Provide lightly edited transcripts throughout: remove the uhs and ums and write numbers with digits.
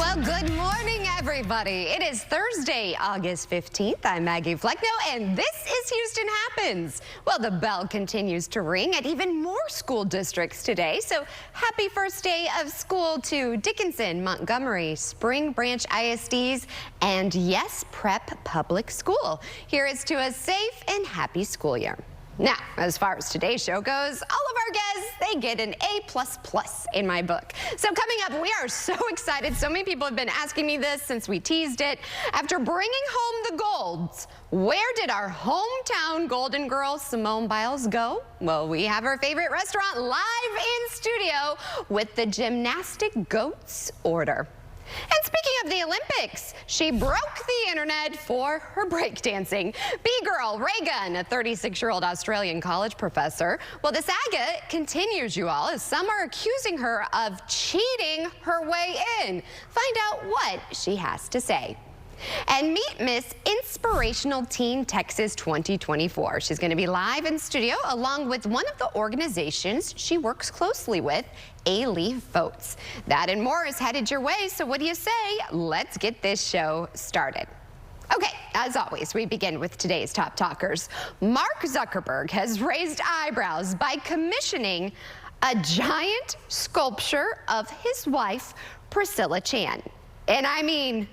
Well, good morning, everybody. It is Thursday, August 15th. I'm Maggie Fleckno, and this is Houston Happens. Well, the bell continues to ring at even more school districts today. So happy first day of school to Dickinson, Montgomery, Spring Branch ISDs, and yes, Prep Public School. Here is to a safe and happy school year. Now, as far as today's show goes, all of our guests, they get an A++ in my book. So coming up, we are so excited. So many people have been asking me this since we teased it. After bringing home the golds, where did our hometown Golden Girl, Simone Biles, go? Well, we have her favorite restaurant live in studio with the Gymnastic Goats order. And speaking of the Olympics, she broke the internet for her breakdancing. B-girl Ray Gunn, a 36-year-old Australian college professor. Well, the saga continues, you all, as some are accusing her of cheating her way in. Find out what she has to say. And meet Miss Inspirational Teen Texas 2024. She's going to be live in studio along with one of the organizations she works closely with, A-Leaf Votes. That and more is headed your way, so what do you say? Let's get this show started. Okay, as always, we begin with today's top talkers. Mark Zuckerberg has raised eyebrows by commissioning a giant sculpture of his wife, Priscilla Chan. And I mean,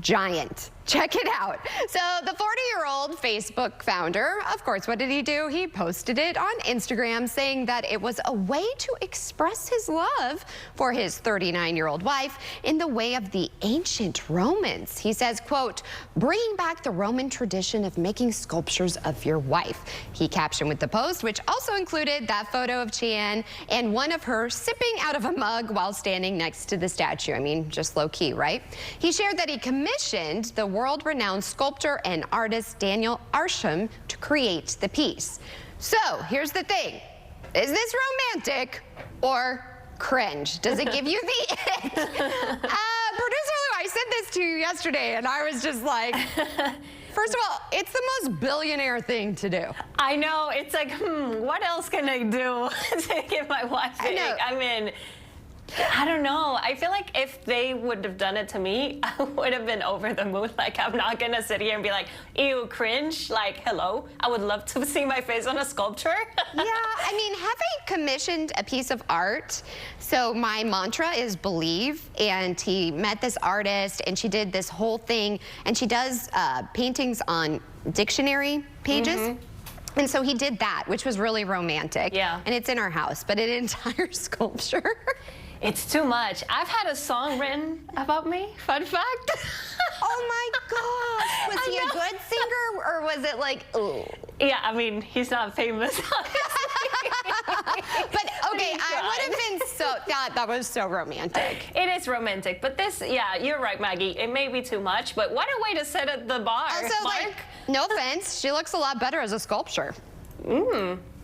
giant. Check it out. So the 40-year-old Facebook founder, of course, what did he do? He posted it on Instagram saying that it was a way to express his love for his 39-year-old wife in the way of the ancient Romans. He says, quote, bringing back the Roman tradition of making sculptures of your wife. He captioned with the post, which also included that photo of Chan and one of her sipping out of a mug while standing next to the statue. I mean, just low key, right? He shared that he commissioned the world-renowned sculptor and artist Daniel Arsham to create the piece. So here's the thing. Is this romantic or cringe? Does it give you the ick? Producer Lou, I sent this to you yesterday and I was just like, first of all, it's the most billionaire thing to do. I know. It's like, what else can I do to give my wife the ick? I mean, I don't know. I feel like if they would have done it to me, I would have been over the moon. Like, I'm not going to sit here and be like, ew, cringe. Like, hello. I would love to see my face on a sculpture. Yeah, I mean, having commissioned a piece of art, so my mantra is believe, and he met this artist, and she did this whole thing, and she does paintings on dictionary pages. And so he did that, which was really romantic. Yeah. And it's in our house, but an entire sculpture. It's too much. I've had a song written about me. Fun fact. Oh my gosh. Was he a good singer or was it like, ooh? Yeah, I mean, he's not famous. But okay, I would have been so, that was so romantic. It is romantic, but this, yeah, you're right, Maggie. It may be too much, but what a way to set at the bar. Also, like, no offense, she looks a lot better as a sculpture.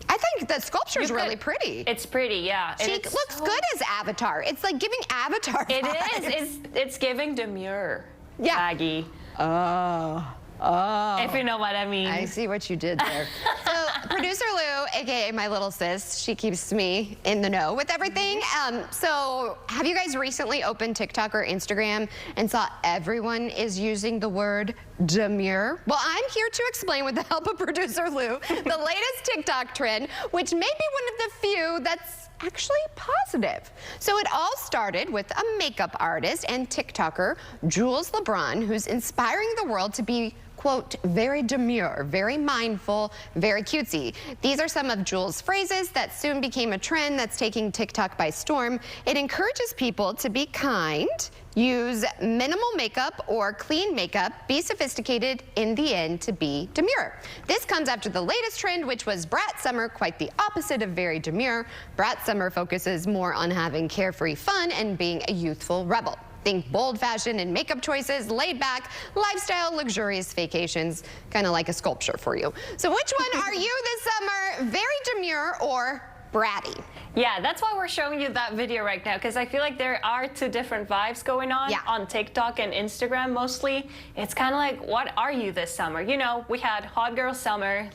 I think the sculpture is really pretty. It's pretty, yeah. She looks good as Avatar. It's like giving Avatar vibes. It is. It's giving demure, yeah. Maggie. Oh. If you know what I mean. I see what you did there. So producer Lou, aka my little sis, she keeps me in the know with everything. So have you guys recently opened TikTok or Instagram and saw everyone is using the word demure? Well, I'm here to explain with the help of producer Lou the latest TikTok trend, which may be one of the few that's actually positive. So it all started with a makeup artist and TikToker, Jules LeBron, who's inspiring the world to be, quote, very demure, very mindful, very cutesy. These are some of Jules' phrases that soon became a trend that's taking TikTok by storm. It encourages people to be kind, use minimal makeup or clean makeup, be sophisticated, in the end to be demure. This comes after the latest trend, which was Brat Summer, quite the opposite of very demure. Brat Summer focuses more on having carefree fun and being a youthful rebel. Think bold fashion and makeup choices, laid back, lifestyle, luxurious vacations, kind of like a sculpture for you. So which one are you this summer, very demure or bratty? Yeah, that's why we're showing you that video right now, because I feel like there are two different vibes going on on TikTok and Instagram mostly. It's kind of like, what are you this summer? You know, we had Hot Girl Summer,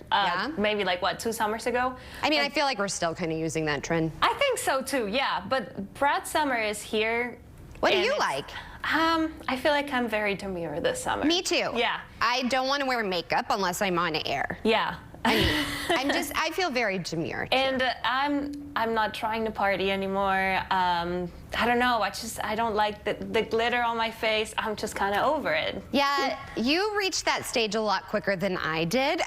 maybe like, what, 2 summers ago? I mean, I feel like we're still kind of using that trend. I think so too, yeah. But Brat Summer is here. What do you like? I feel like I'm very demure this summer. Me too. Yeah. I don't want to wear makeup unless I'm on air. Yeah. I mean, I feel very demure too. And I'm not trying to party anymore. I don't know. I don't like the glitter on my face. I'm just kind of over it. Yeah, you reached that stage a lot quicker than I did.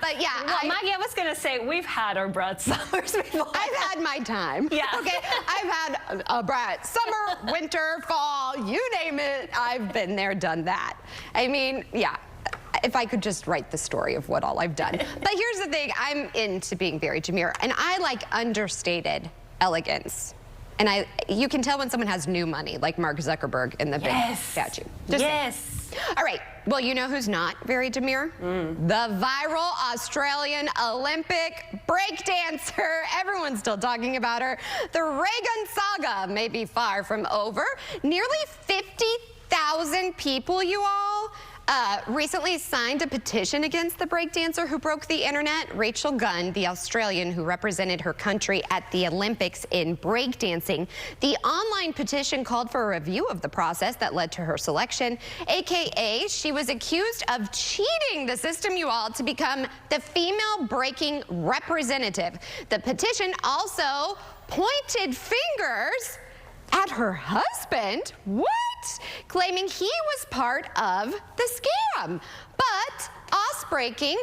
But yeah, well, Maggie, I was gonna say we've had our Brat summers before. I've had my time. Yeah. Okay. I've had a Brat summer, winter, fall, you name it. I've been there, done that. I mean, yeah. If I could just write the story of what all I've done. But here's the thing, I'm into being very demure, and I like understated elegance. And you can tell when someone has new money, like Mark Zuckerberg in the big statue. Yes. All right, well, you know who's not very demure? The viral Australian Olympic breakdancer. Everyone's still talking about her. The Reagan saga may be far from over. Nearly 50,000 people, you all, recently signed a petition against the breakdancer who broke the internet. Rachel Gunn, the Australian who represented her country at the Olympics in breakdancing. The online petition called for a review of the process that led to her selection, aka she was accused of cheating the system, you all, to become the female breaking representative. The petition also pointed fingers at her husband. What? Claiming he was part of the scam. But Osbreaking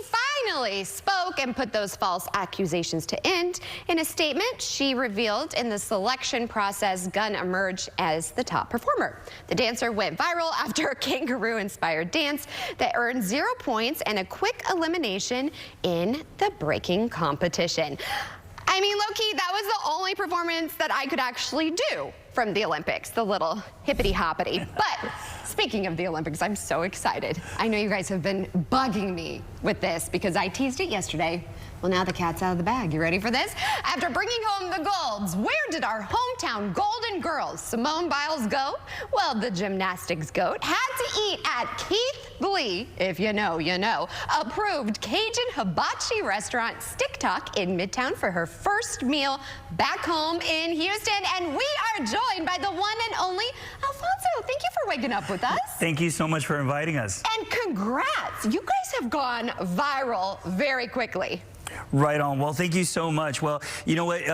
finally spoke and put those false accusations to end. In a statement she revealed in the selection process, Gunn emerged as the top performer. The dancer went viral after a kangaroo-inspired dance that earned 0 points and a quick elimination in the breaking competition. I mean, low-key, that was the only performance that I could actually do from the Olympics, the little hippity-hoppity. But speaking of the Olympics, I'm so excited. I know you guys have been bugging me with this because I teased it yesterday. Well, now the cat's out of the bag. You ready for this? After bringing home the golds, where did our hometown Golden Girls, Simone Biles, go? Well, the gymnastics goat had to eat at Keith Lee, if you know, you know, approved Cajun Hibachi restaurant Stick Talk in Midtown for her first meal back home in Houston. And we are joined by the one and only Alfonso. Thank you for waking up with us. Thank you so much for inviting us. And congrats. You guys have gone viral very quickly. Right on. Well, thank you so much. Well, you know what?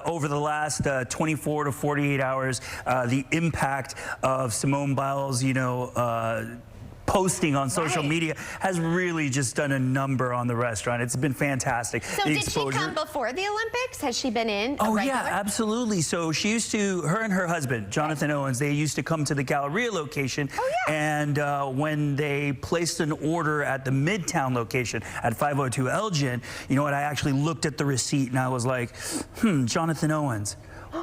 Over the last 24 to 48 hours, the impact of Simone Biles, you know, posting on social media has really just done a number on the restaurant. It's been fantastic. So did she come before the Olympics? Has she been in? Oh yeah, absolutely. So she used to, her and her husband, Jonathan Owens, they used to come to the Galleria location. Oh yeah. And when they placed an order at the Midtown location at 502 Elgin, you know what, I actually looked at the receipt and I was like, Jonathan Owens,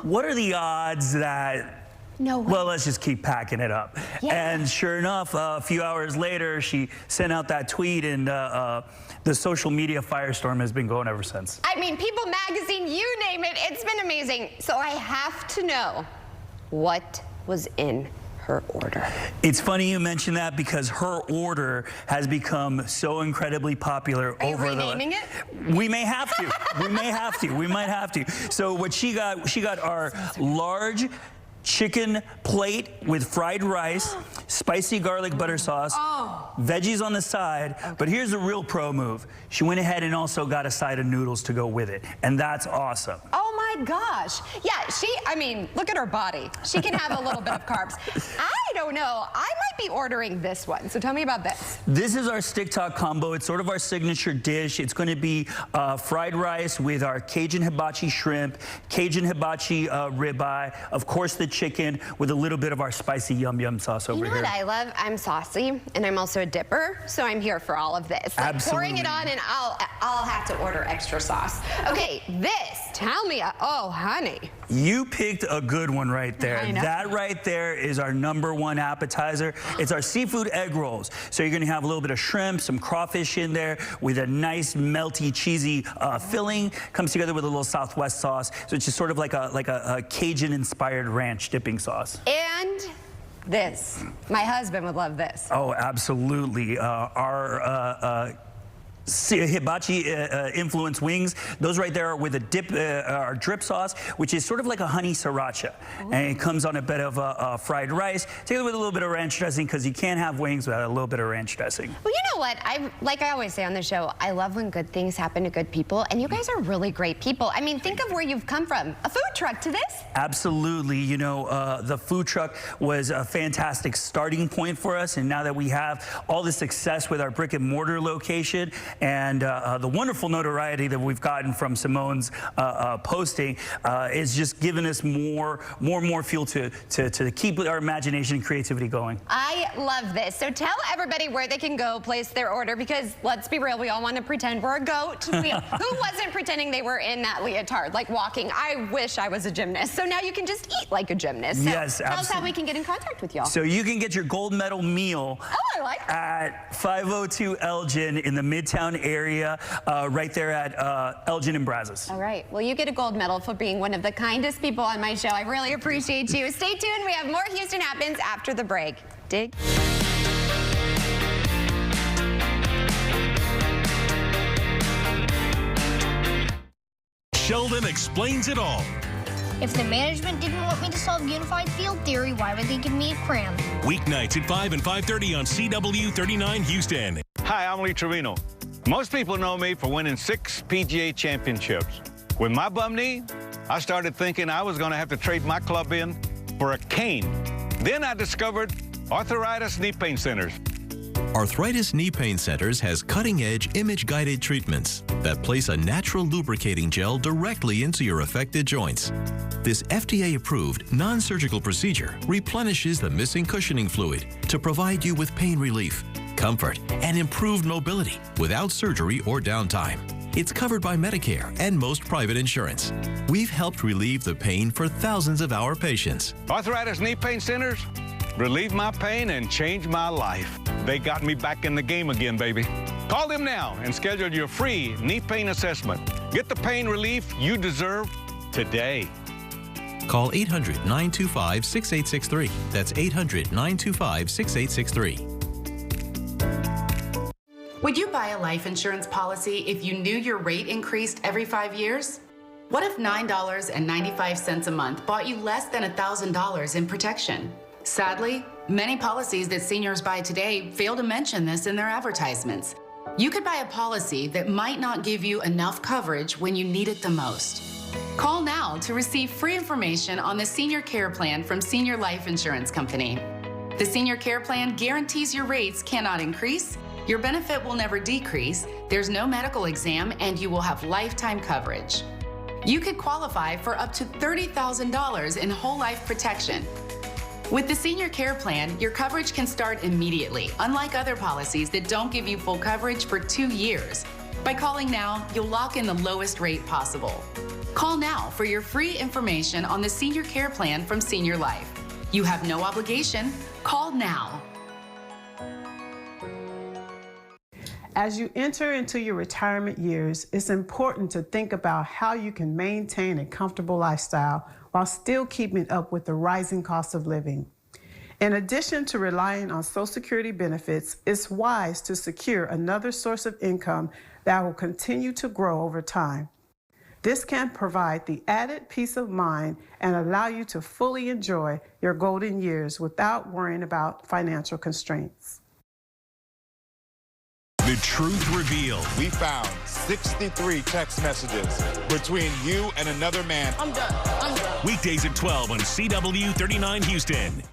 what are the odds that no way. Well, let's just keep packing it up. Yeah. And sure enough, a few hours later, she sent out that tweet, and the social media firestorm has been going ever since. I mean, People Magazine, you name it, it's been amazing. So I have to know, what was in her order? It's funny you mention that because her order has become so incredibly popular. Are you renaming it? We may have to. We may have to. We might have to. So what she got our large chicken plate with fried rice, spicy garlic butter sauce, veggies on the side. But here's the real pro move. She went ahead and also got a side of noodles to go with it. And that's awesome. Oh my gosh. Yeah, I mean, look at her body. She can have a little bit of carbs. I don't know. I might be ordering this one. So tell me about this. This is our Stick Talk combo. It's sort of our signature dish. It's going to be fried rice with our Cajun hibachi shrimp, Cajun hibachi ribeye, of course the chicken with a little bit of our spicy yum yum sauce over here. You know what I love? I'm saucy, and I'm also a dipper, so I'm here for all of this. Like, absolutely. Pouring it on, and I'll have to order extra sauce. Okay, this. Tell me. Oh, honey. You picked a good one right there. I know. That right there is our #1 appetizer. It's our seafood egg rolls. So you're going to have a little bit of shrimp, some crawfish in there with a nice melty, cheesy filling. Comes together with a little Southwest sauce. So it's just sort of like a Cajun-inspired ranch dipping sauce. And this. My husband would love this. Oh, absolutely. Our hibachi influenced wings. Those right there are with a dip, our drip sauce, which is sort of like a honey sriracha. Ooh. And it comes on a bit of fried rice, together with a little bit of ranch dressing, because you can't have wings without a little bit of ranch dressing. Well, you know what? Like I always say on the show, I love when good things happen to good people, and you guys are really great people. I mean, think of where you've come from. A food truck to this? Absolutely. You know, the food truck was a fantastic starting point for us, and now that we have all the success with our brick and mortar location, and the wonderful notoriety that we've gotten from Simone's posting is just giving us more fuel to keep our imagination and creativity going. I love this. So tell everybody where they can go place their order, because let's be real, we all want to pretend we're a goat. Who wasn't pretending they were in that leotard, like walking? I wish I was a gymnast. So now you can just eat like a gymnast. So yes, tell us how we can get in contact with y'all. So you can get your gold medal meal at 502 Elgin in the Midtown area, right there at Elgin and Brazos. All right. Well, you get a gold medal for being one of the kindest people on my show. I really appreciate you. Stay tuned. We have more Houston Happens after the break. Dig. Sheldon explains it all. If the management didn't want me to solve unified field theory, why would they give me a cram? Weeknights at 5 and 5:30 on CW39 Houston. Hi, I'm Lee Trevino. Most people know me for winning 6 PGA championships. With my bum knee, I started thinking I was going to have to trade my club in for a cane. Then I discovered Arthritis Knee Pain Centers. Arthritis Knee Pain Centers has cutting-edge image-guided treatments that place a natural lubricating gel directly into your affected joints. This FDA-approved, non-surgical procedure replenishes the missing cushioning fluid to provide you with pain relief, comfort, and improved mobility without surgery or downtime. It's covered by Medicare and most private insurance. We've helped relieve the pain for thousands of our patients. Arthritis Knee Pain Centers relieve my pain and change my life. They got me back in the game again, baby. Call them now and schedule your free knee pain assessment. Get the pain relief you deserve today. Call 800-925-6863. That's 800-925-6863. Would you buy a life insurance policy if you knew your rate increased every 5 years? What if $9.95 a month bought you less than $1,000 in protection? Sadly, many policies that seniors buy today fail to mention this in their advertisements. You could buy a policy that might not give you enough coverage when you need it the most. Call now to receive free information on the Senior Care Plan from Senior Life Insurance Company. The Senior Care Plan guarantees your rates cannot increase, your benefit will never decrease, there's no medical exam, and you will have lifetime coverage. You could qualify for up to $30,000 in whole life protection. With the Senior Care Plan, your coverage can start immediately, unlike other policies that don't give you full coverage for 2 years. By calling now, you'll lock in the lowest rate possible. Call now for your free information on the Senior Care Plan from Senior Life. You have no obligation. Call now. As you enter into your retirement years, it's important to think about how you can maintain a comfortable lifestyle while still keeping up with the rising cost of living. In addition to relying on Social Security benefits, it's wise to secure another source of income that will continue to grow over time. This can provide the added peace of mind and allow you to fully enjoy your golden years without worrying about financial constraints. The Truth Revealed. We found 63 text messages between you and another man. I'm done. Weekdays at 12 on CW39 Houston.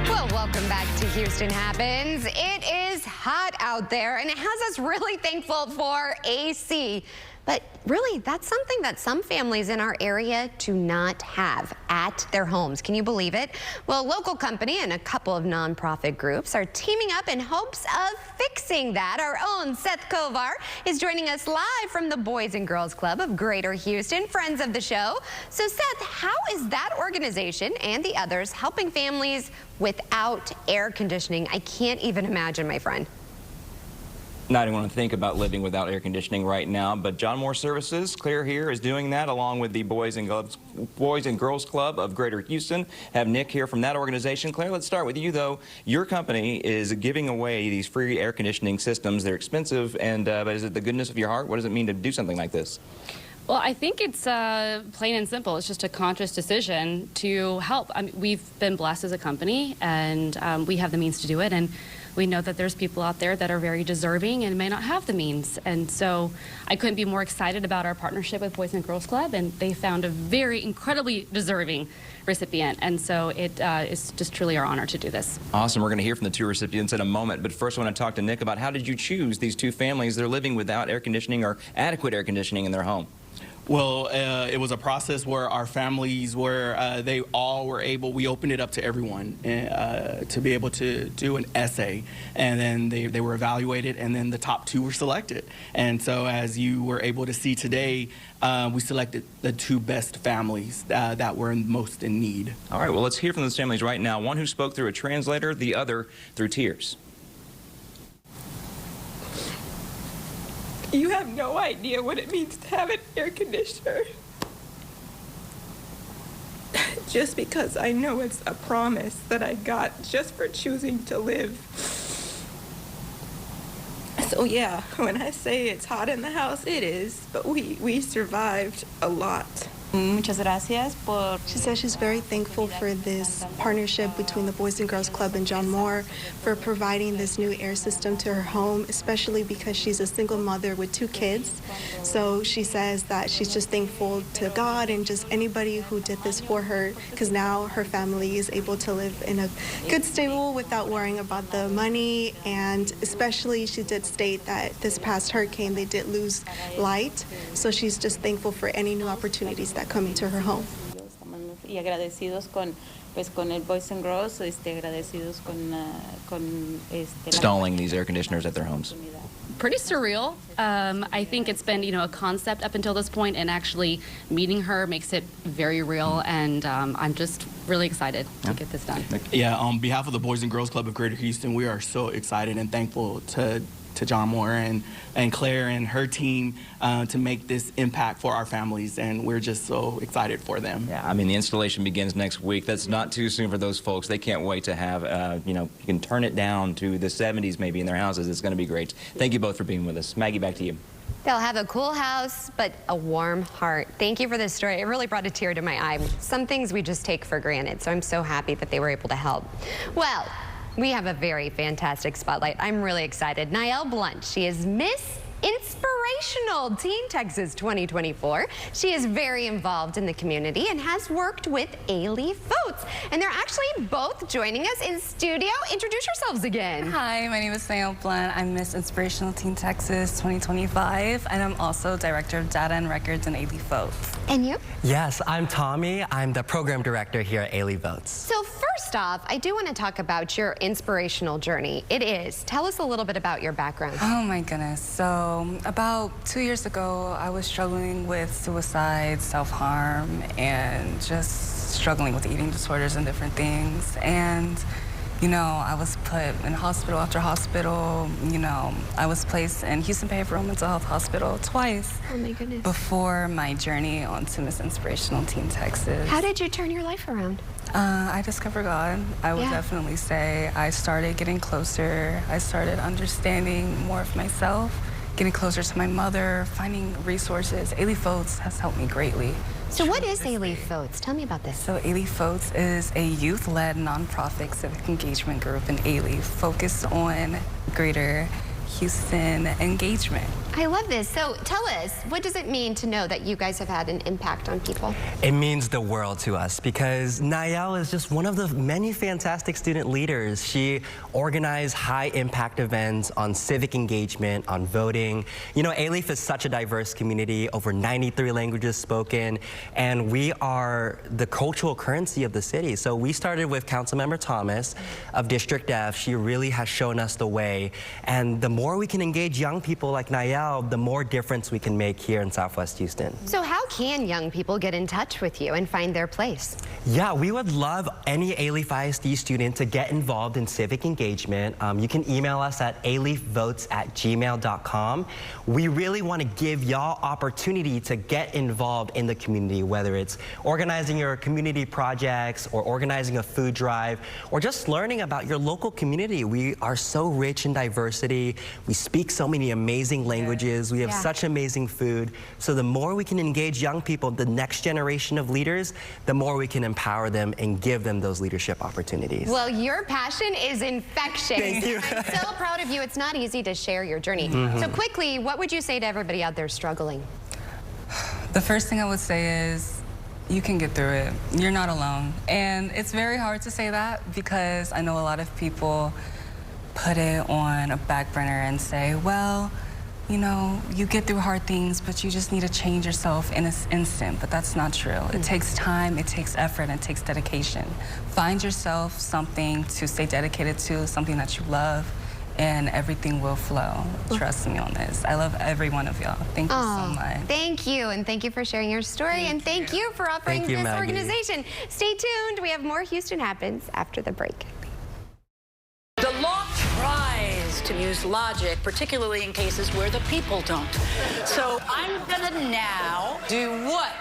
Well, welcome back to Houston Happens. It is hot out there, and it has us really thankful for AC. But really, that's something that some families in our area do not have at their homes. Can you believe it? Well, a local company and a couple of nonprofit groups are teaming up in hopes of fixing that. Our own Seth Kovar is joining us live from the Boys and Girls Club of Greater Houston, friends of the show. So Seth, how is that organization and the others helping families without air conditioning? I can't even imagine, my friend. Not even want to think about living without air conditioning right now, but John Moore Services, Claire here, is doing that along with the Boys and Girls Club of Greater Houston. Have Nick here from that organization. Claire, let's start with you, though. Your company is giving away these free air conditioning systems. They're expensive, and but is it the goodness of your heart? What does it mean to do something like this? Well, I think it's plain and simple. It's just a conscious decision to help. I mean, we've been blessed as a company, and we have the means to do it. And we know that there's people out there that are very deserving and may not have the means. And so I couldn't be more excited about our partnership with Boys and Girls Club, and they found a very incredibly deserving recipient. And so it's just truly our honor to do this. Awesome. We're going to hear from the two recipients in a moment. But first I want to talk to Nick about how did you choose these two families that are living without air conditioning or adequate air conditioning in their home? Well, it was a process where our families were, they all were able, we opened it up to everyone to be able to do an essay, and then they were evaluated, and then the top 2 were selected. And so as you were able to see today, we selected the 2 best families that were most in need. All right, well, let's hear from those families right now. One who spoke through a translator, the other through tears. You have no idea what it means to have an air conditioner. Just because I know it's a promise that I got just for choosing to live. So yeah, when I say it's hot in the house, it is, but we survived a lot. Muchas gracias por... She says she's very thankful for this partnership between the Boys and Girls Club and John Moore for providing this new air system to her home, especially because she's a single mother with 2 kids. So she says that she's just thankful to God and just anybody who did this for her, because now her family is able to live in a good stable without worrying about the money. And especially she did state that this past hurricane they did lose light. So she's just thankful for any new opportunities that come into her home. Y agradecidos con el Boys and Girls, agradecidos con installing these air conditioners at their homes. Pretty surreal. I think it's been, a concept up until this point, and actually meeting her makes it very real, and I'm just really excited to get this done. Yeah, on behalf of the Boys and Girls Club of Greater Houston, we are so excited and thankful to John Moore and Claire and her team to make this impact for our families, and we're just so excited for them. Yeah, I mean, the installation begins next week. That's not too soon for those folks. They can't wait to have, you can turn it down to the 70s maybe in their houses. It's going to be great. Thank you both for being with us. Maggie, back to you. They'll have a cool house, but a warm heart. Thank you for this story. It really brought a tear to my eye. Some things we just take for granted, so I'm so happy that they were able to help. Well, we have a very fantastic spotlight. I'm really excited. Niall Blunt, she is Miss Inspirational Teen Texas 2024. She is very involved in the community and has worked with Ailey Foats. And they're actually both joining us in studio. Introduce yourselves again. Hi, my name is Niall Blunt. I'm Miss Inspirational Teen Texas 2025, and I'm also Director of Data and Records in Ailey Foats. And you? Yes, I'm Tommy. I'm the Program Director here at Ailey Foats. So first off, I do want to talk about your inspirational journey. It is. Tell us a little bit about your background. Oh my goodness. So about 2 years ago, I was struggling with suicide, self-harm, and just struggling with eating disorders and different things. And I was put in hospital after hospital. I was placed in Houston Behavioral Mental Health Hospital twice. Oh my goodness. Before my journey onto Miss Inspirational Teen Texas. How did you turn your life around? I discovered God. I would definitely say I started getting closer. I started understanding more of myself, getting closer to my mother, finding resources. Ailey Foats has helped me greatly. So what is Ailey Foats? Tell me about this. So Ailey Foats is a youth-led nonprofit civic engagement group in Ailey focused on Greater Houston engagement. I love this. So tell us, what does it mean to know that you guys have had an impact on people? It means the world to us because Niall is just one of the many fantastic student leaders. She organized high-impact events on civic engagement, on voting. Ailey is such a diverse community, over 93 languages spoken, and we are the cultural currency of the city. So we started with Councilmember Thomas of District F. She really has shown us the way, and the more we can engage young people like Niall excel, the more difference we can make here in Southwest Houston. So how can young people get in touch with you and find their place? Yeah, we would love any Alief ISD student to get involved in civic engagement. You can email us at aliefvotes@gmail.com. We really want to give y'all opportunity to get involved in the community, whether it's organizing your community projects or organizing a food drive or just learning about your local community. We are so rich in diversity. We speak so many amazing languages. We have such amazing food. So the more we can engage young people, the next generation of leaders, the more we can empower them and give them those leadership opportunities. Well, your passion is infectious. Thank you. I'm so proud of you. It's not easy to share your journey. So quickly, what would you say to everybody out there struggling? The first thing I would say is you can get through it. You're not alone. And it's very hard to say that because I know a lot of people put it on a back burner and say, well, you know, you get through hard things, but you just need to change yourself in an instant. But that's not true. It takes time, it takes effort, and it takes dedication. Find yourself something to stay dedicated to, something that you love, and everything will flow. Trust me on this. I love every one of y'all. Thank you so much. Thank you, and thank you for sharing your story, and thank you for offering this organization. Stay tuned. We have more Houston Happens after the break. The law tries to use logic, particularly in cases where the people don't. So I'm gonna now do what?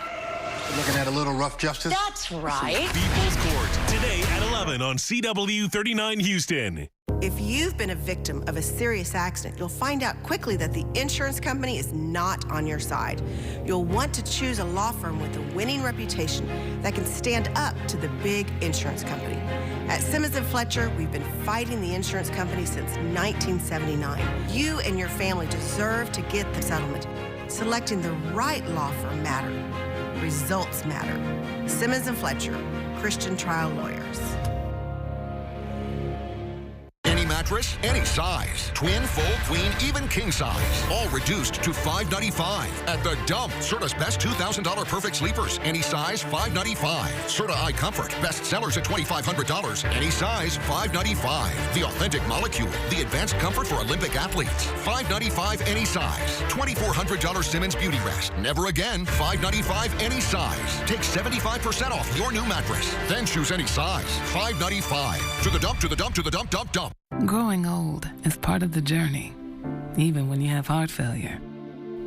Looking at a little rough justice? That's right. People's Court, today at 11 on CW 39 Houston. If you've been a victim of a serious accident, you'll find out quickly that the insurance company is not on your side. You'll want to choose a law firm with a winning reputation that can stand up to the big insurance company. At Simmons & Fletcher, we've been fighting the insurance company since 1979. You and your family deserve to get the settlement. Selecting the right law firm matters. Results matter. Simmons & Fletcher, Christian Trial Lawyers. Any mattress, any size. Twin, full, queen, even king size. All reduced to $595. At The Dump, Serta's best $2,000 perfect sleepers. Any size, $595. Serta Eye Comfort, best sellers at $2,500. Any size, $595. The Authentic Molecule, the advanced comfort for Olympic athletes. $595 any size. $2,400 Simmons Beauty Rest. Never again, $595 any size. Take 75% off your new mattress. Then choose any size. $595. To The Dump, to The Dump, to The Dump, Dump, Dump. Growing old is part of the journey, even when you have heart failure.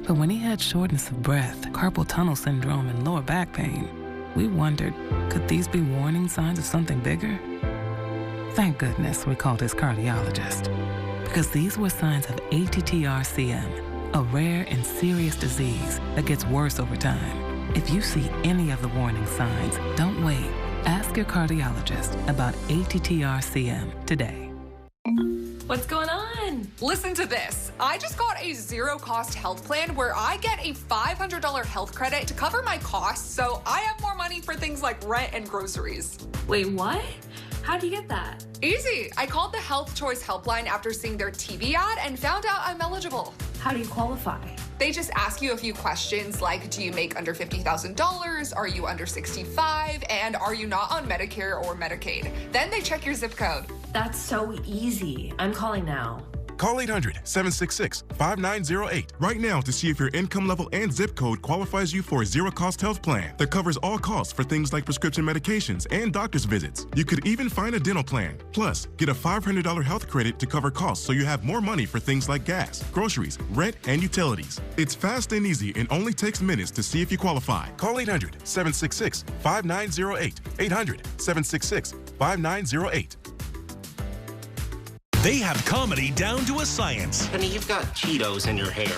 But when he had shortness of breath, carpal tunnel syndrome, and lower back pain, we wondered, could these be warning signs of something bigger? Thank goodness we called his cardiologist, because these were signs of ATTR-CM, a rare and serious disease that gets worse over time. If you see any of the warning signs, don't wait. Ask your cardiologist about ATTR-CM today. What's going on? Listen to this. I just got a zero-cost health plan where I get a $500 health credit to cover my costs, so I have more money for things like rent and groceries. Wait, what? How do you get that? Easy. I called the Health Choice Helpline after seeing their TV ad and found out I'm eligible. How do you qualify? They just ask you a few questions like, do you make under $50,000? Are you under 65? And are you not on Medicare or Medicaid? Then they check your zip code. That's so easy. I'm calling now. Call 800-766-5908 right now to see if your income level and zip code qualifies you for a zero-cost health plan that covers all costs for things like prescription medications and doctor's visits. You could even find a dental plan. Plus, get a $500 health credit to cover costs so you have more money for things like gas, groceries, rent, and utilities. It's fast and easy and only takes minutes to see if you qualify. Call 800-766-5908. 800-766-5908. They have comedy down to a science. Honey, you've got Cheetos in your hair.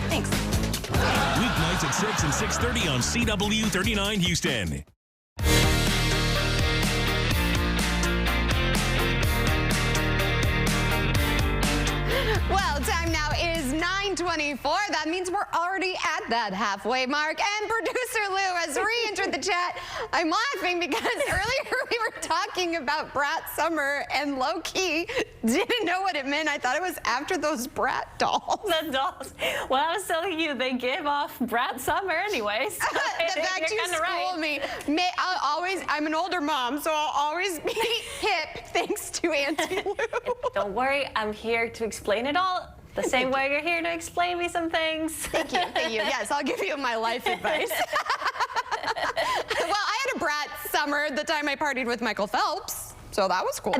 Thanks. Weeknights at 6 and 6:30 on CW 39 Houston. Well, time now is 9:24. That means we're already at that halfway mark. And producer Lou has re-entered the chat. I'm laughing because earlier we were talking about Brat Summer and low-key didn't know what it meant. I thought it was after those Brat dolls. The dolls. Well, I was telling you, they give off Brat Summer anyway. So the fact you school me, I'm an older mom, so I'll always be hip thanks to Auntie Lou. Don't worry, I'm here to explain it all. The same way you're here to explain me some things. Thank you. Yes, I'll give you my life advice. Well, I had a brat summer the time I partied with Michael Phelps. So that was cool.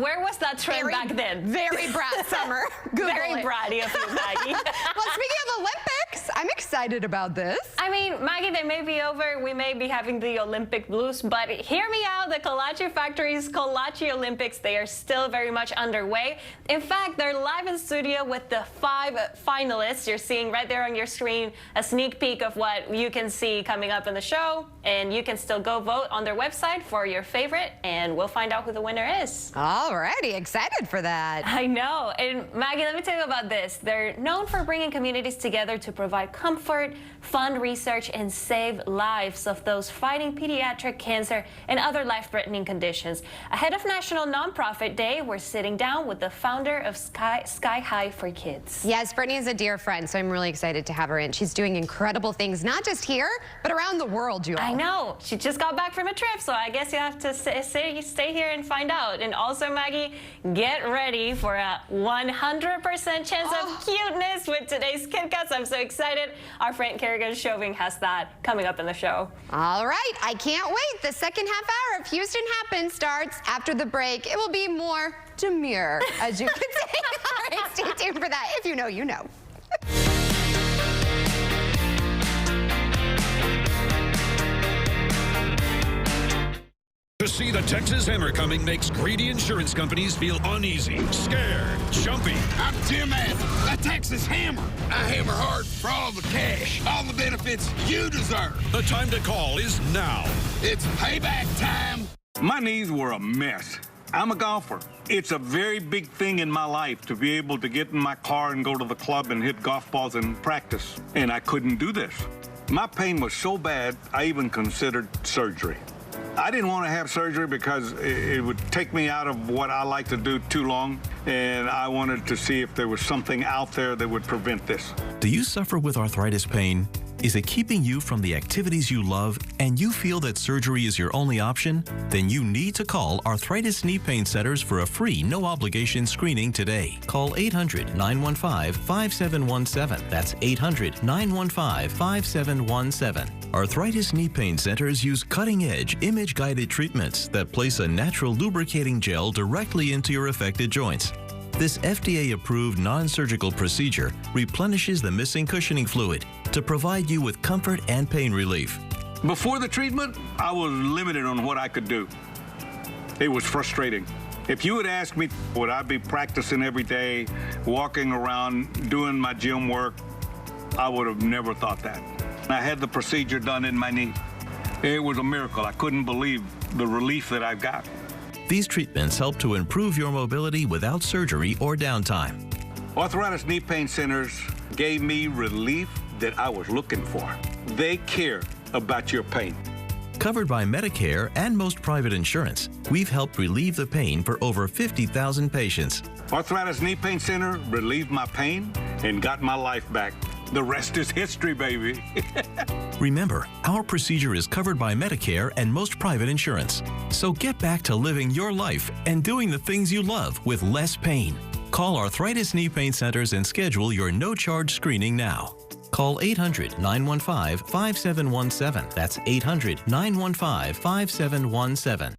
Where was that trend back then? Very brat summer. Very bratty of you, Maggie. Well, speaking of Olympics, I'm excited about this. I mean, Maggie, they may be over. We may be having the Olympic blues, but hear me out. The Kolache Factory's Kolache Olympics, they are still very much underway. In fact, they're live in studio with the 5 finalists. You're seeing right there on your screen a sneak peek of what you can see coming up in the show, and you can still go vote on their website for your favorite, and we'll find out who the winner is. Alrighty, excited for that. I know. And Maggie, let me tell you about this. They're known for bringing communities together to provide comfort, fund research, and save lives of those fighting pediatric cancer and other life-threatening conditions. Ahead of National Nonprofit Day, we're sitting down with the founder of Sky High for Kids. Yes, Brittany is a dear friend, so I'm really excited to have her in. She's doing incredible things, not just here, but around the world, you all. I know. She just got back from a trip, so I guess you have to stay here and find out. And also, Maggie, get ready for a 100% chance of cuteness with today's Kit Kats. I'm so excited. Our friend Kerrigan Chauvin has that coming up in the show. All right, I can't wait. The second half hour of Houston Happens starts after the break. It will be more demure, as you can say. All right, stay tuned for that. If you know, you know. To see the Texas Hammer coming makes greedy insurance companies feel uneasy, scared, jumpy. I'm Tim Adams, the Texas Hammer. I hammer hard for all the cash, all the benefits you deserve. The time to call is now. It's payback time. My knees were a mess. I'm a golfer. It's a very big thing in my life to be able to get in my car and go to the club and hit golf balls in practice. And I couldn't do this. My pain was so bad, I even considered surgery. I didn't want to have surgery because it would take me out of what I like to do too long, and I wanted to see if there was something out there that would prevent this. Do you suffer with arthritis pain? Is it keeping you from the activities you love and you feel that surgery is your only option? Then you need to call Arthritis Knee Pain Centers for a free, no-obligation screening today. Call 800-915-5717. That's 800-915-5717. Arthritis Knee Pain Centers use cutting-edge, image-guided treatments that place a natural lubricating gel directly into your affected joints. This FDA-approved non-surgical procedure replenishes the missing cushioning fluid to provide you with comfort and pain relief. Before the treatment, I was limited on what I could do. It was frustrating. If you had asked me, would I be practicing every day, walking around, doing my gym work, I would have never thought that. I had the procedure done in my knee. It was a miracle. I couldn't believe the relief that I got. These treatments help to improve your mobility without surgery or downtime. Arthritis Knee Pain Centers gave me relief that I was looking for. They care about your pain. Covered by Medicare and most private insurance, we've helped relieve the pain for over 50,000 patients. Arthritis Knee Pain Center relieved my pain and got my life back. The rest is history, baby. Remember, our procedure is covered by Medicare and most private insurance. So get back to living your life and doing the things you love with less pain. Call Arthritis Knee Pain Centers and schedule your no-charge screening now. Call 800-915-5717. That's 800-915-5717.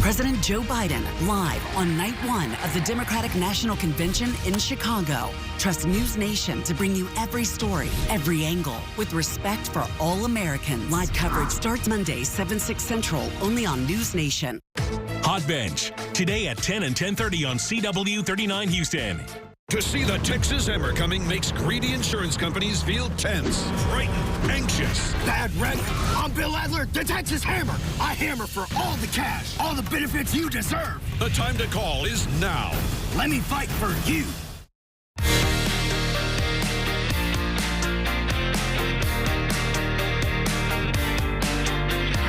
President Joe Biden, live on night one of the Democratic National Convention in Chicago. Trust News Nation to bring you every story, every angle, with respect for all Americans. Live coverage starts Monday, 7/6 Central, only on News Nation. Hot Bench, today at 10 and 10:30 on CW 39 Houston. To see the Texas Hammer coming makes greedy insurance companies feel tense, frightened, anxious. Bad Red, I'm Bill Adler, the Texas Hammer. I hammer for all the cash, all the benefits you deserve. The time to call is now. Let me fight for you.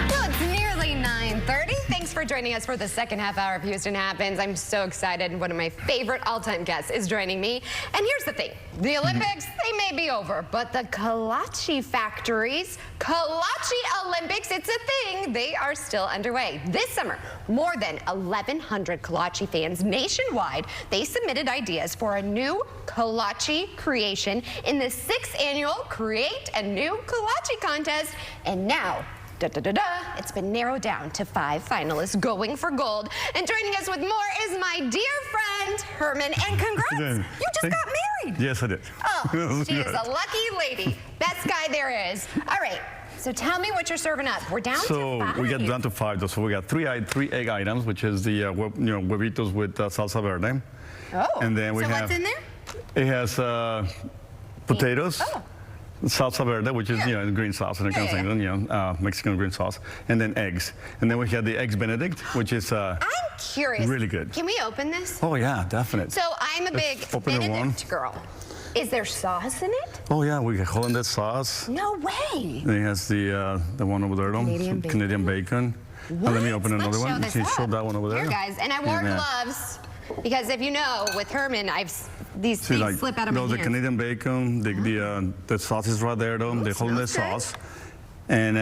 Well, it's nearly 9:30. Thanks for joining us for the second half hour of Houston Happens. I'm so excited. One of my favorite all-time guests is joining me. And here's the thing. The Olympics, they may be over, but the Kolache factories, Kolache Olympics, it's a thing. They are still underway. This summer, more than 1,100 Kolache fans nationwide, they submitted ideas for a new Kolache creation in the 6th annual Create a New Kolache contest. And now, it's been narrowed down to 5 finalists going for gold. And joining us with more is my dear friend, Herman. And congrats, you just got married. Yes, I did. Oh, she is a lucky lady. Best guy there is. All right, so tell me what you're serving up. We're down to 5. We get down to 5. So we got three egg items, which is the huevitos with salsa verde. Oh, and then we have, what's in there? It has potatoes. Oh. Salsa verde, which is green sauce and kind of thing, Mexican green sauce, and then eggs. And then we have the eggs Benedict, which is I'm curious. Really good. Can we open this? Oh yeah, definitely. So I'm a big Benedict girl. Is there sauce in it? Oh yeah, we got Hollandaise sauce. No way. And it has the one over there, Canadian bacon. What? Let me open another one. Show this Show that one over there. Here, guys, and I wore gloves because if you know, with Herman, these things slip out of my hands. The Canadian bacon, the sauce is right there, though, the Hollandaise sauce, and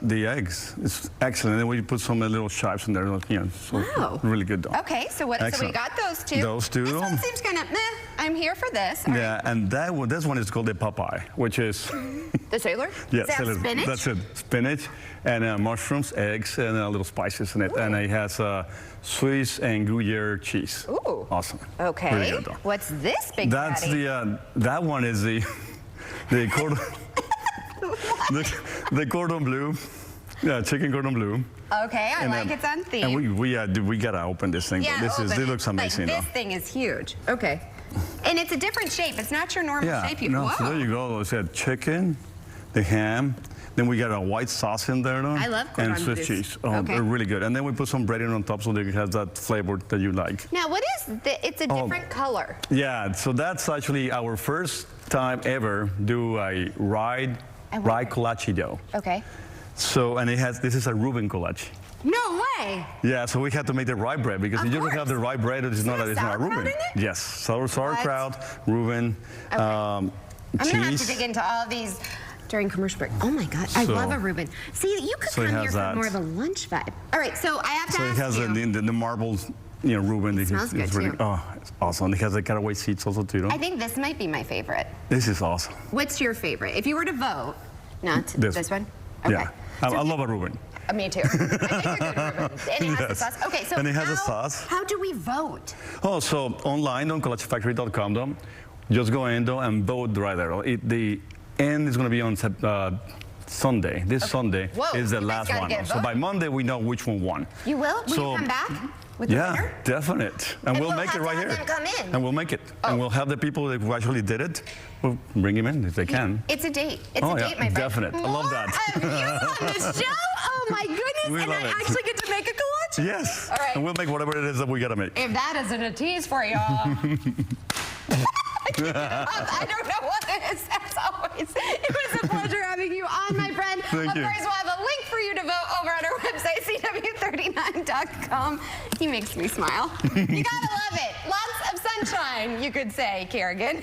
the eggs. It's excellent. And then we put some little chives in there, so really good, though. Okay, so we got those two. Those two. This one seems kind of meh. I'm here for this. All right. And this one is called the Popeye, which is the sailor. Yes, is that spinach? That's it. Spinach and mushrooms, eggs, and little spices in it. Ooh. And it has Swiss and Gruyere cheese. Ooh. Awesome. Okay. Really good, though. What's this big That's fatty? That one is the cordon the cordon bleu. Yeah, chicken cordon bleu. Okay, I like it's on theme. And we gotta open this thing. Yeah, It looks amazing. This thing is huge. Okay. And it's a different shape. It's not your normal shape. So there you go. It's got chicken, the ham. Then we got a white sauce in there, I love cordon and Swiss cheese. Oh, they're really good. And then we put some breading on top so that it has that flavor that you like. Now, what is it's a different color. Yeah, so that's actually our first time ever do a rye kolache dough. Okay. So, and this is a Reuben kolache. No way. Yeah, so we had to make the rye bread because if you don't have the rye bread, it's not Reuben. Yes, sauerkraut, Reuben, cheese. I'm gonna have to dig into all of these during commercial break. Oh my God, I love a Reuben. See, you could come here for more of a lunch vibe. All right, so I have to ask you. So it has the marbled, Reuben. It smells good too. Oh, it's awesome. It has the caraway seeds also too. I think this might be my favorite. This is awesome. What's your favorite? If you were to vote, not this one. Okay. Yeah, I love a Reuben. Me too. I think they're good Reubens. And it has the sauce. Okay, so and it has a sauce. How do we vote? Oh, so online on kolachefactory.com, though, just go in though and vote right there. The end is going to be on Sunday. This Sunday is the last one. So by Monday we know which one won. You will? Will you come back? With the winner? Definite. And we'll make it right here. And we'll make it. And we'll have the people who actually did it, we'll bring him in if they can. It's a date. It's a date, my friend. Definite. I love that. You on the show? Oh my goodness. And I actually get to make a kolache? Yes. All right. And we'll make whatever it is that we got to make. If that isn't a tease for y'all. I don't know what it is. As always, it was a pleasure having you on, my friend. Thank you. Of course, we'll have a link for you to vote over on our website, CW39.com. He makes me smile. You gotta love it. Lots of sunshine, you could say, Kerrigan.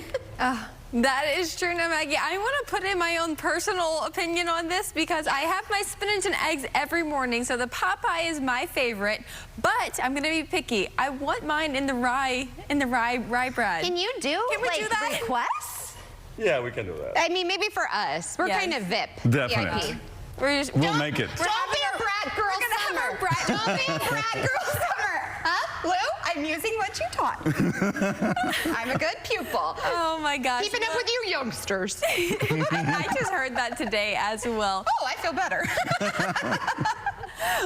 That is true, now, Maggie. I want to put in my own personal opinion on this because I have my spinach and eggs every morning, so the Popeye is my favorite. But I'm going to be picky. I want mine in the rye bread. Can you do that? Requests? Yeah, we can do that. I mean, maybe for us. We're kind of VIP. Definitely. We'll make it. Don't be a brat girl summer. Don't be a brat girl summer. Huh, Lou? I'm using what you taught. I'm a good pupil. Oh my gosh. Keeping up with you youngsters. I just heard that today as well. Oh, I feel better.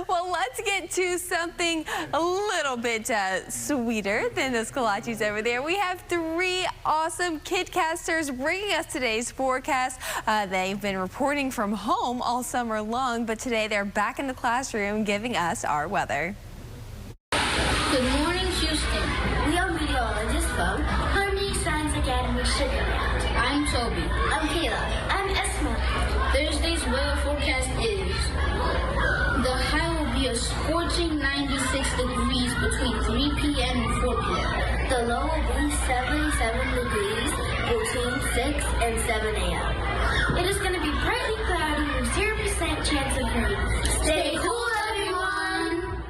Well, let's get to something a little bit sweeter than those kolaches over there. We have 3 awesome kidcasters bringing us today's forecast. They've been reporting from home all summer long, but today they're back in the classroom giving us our weather. Good morning, Houston. We are meteorologists from Harmony Science Academy, Sugar Land. I'm Toby. I'm Kayla. I'm Esma. Thursday's weather forecast is the high will be a scorching 96 between 3 p.m. and 4 p.m. The low will be 77 degrees between 6 and 7 a.m. It is going to be brightly cloudy with 0% chance of rain. Stay cool, everyone!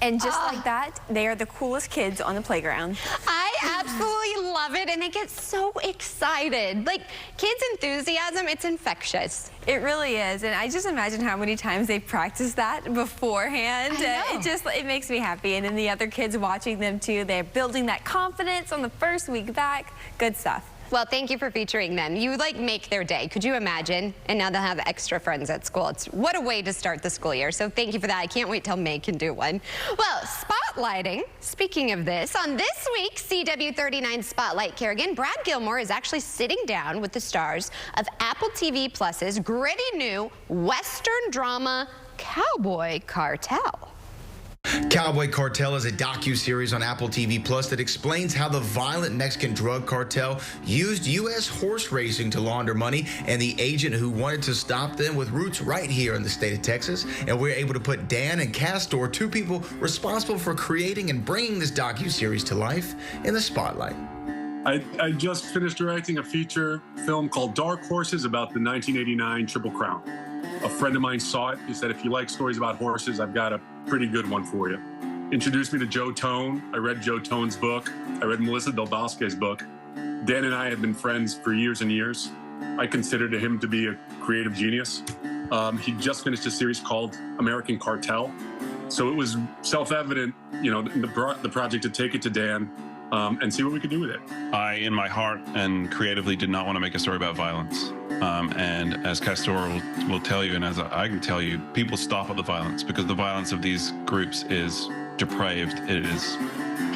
And just like that, they are the coolest kids on the playground. I absolutely love it, and they get so excited. Like, kids' enthusiasm, it's infectious. It really is, and I just imagine how many times they practice that beforehand. It makes me happy, and then the other kids watching them too, they're building that confidence on the first week back. Good stuff. Well, thank you for featuring them. You, like, make their day. Could you imagine? And now they'll have extra friends at school. What a way to start the school year. So thank you for that. I can't wait till May can do one. Well, spotlighting. Speaking of this, on this week's CW39 Spotlight, Kerrigan, Brad Gilmore is actually sitting down with the stars of Apple TV Plus's gritty new Western drama, Cowboy Cartel. Cowboy Cartel is a docu-series on Apple TV Plus that explains how the violent Mexican drug cartel used U.S. horse racing to launder money and the agent who wanted to stop them with roots right here in the state of Texas. And we're able to put Dan and Castor, two people responsible for creating and bringing this docu-series to life, in the spotlight. I just finished directing a feature film called Dark Horses about the 1989 Triple Crown. A friend of mine saw it. He said, if you like stories about horses, I've got a pretty good one for you. Introduced me to Joe Tone. I read Joe Tone's book. I read Melissa Del Bosque's book. Dan and I have been friends for years and years. I considered him to be a creative genius. He just finished a series called American Cartel. So it was self-evident, you know, the project to take it to Dan and see what we could do with it. I, in my heart and creatively, did not want to make a story about violence. And as Castor will tell you, and as I can tell you, people stop at the violence because the violence of these groups is depraved. It is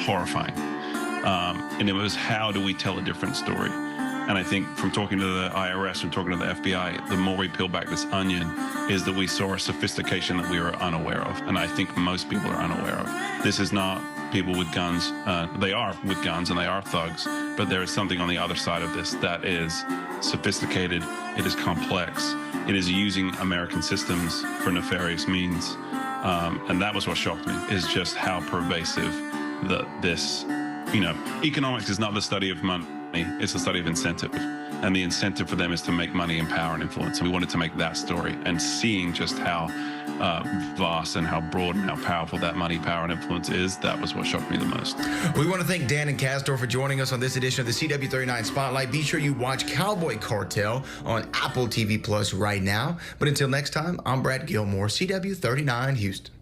horrifying. And it was, how do we tell a different story? And I think from talking to the IRS and talking to the FBI, the more we peel back this onion is that we saw a sophistication that we were unaware of. And I think most people are unaware of. This is not people with guns. They are with guns and they are thugs, but there is something on the other side of this that is sophisticated. It is complex. It is using American systems for nefarious means. And that was what shocked me, is just how pervasive this, you know, economics is not the study of money. It's the study of incentive, and the incentive for them is to make money and power and influence. And we wanted to make that story, and seeing just how vast and how broad and how powerful that money, power, and influence is, that was what shocked me the most. We want to thank Dan and Castor for joining us on this edition of the CW39 Spotlight. Be sure you watch Cowboy Cartel on Apple TV Plus right now. But until next time, I'm Brad Gilmore, CW39 Houston.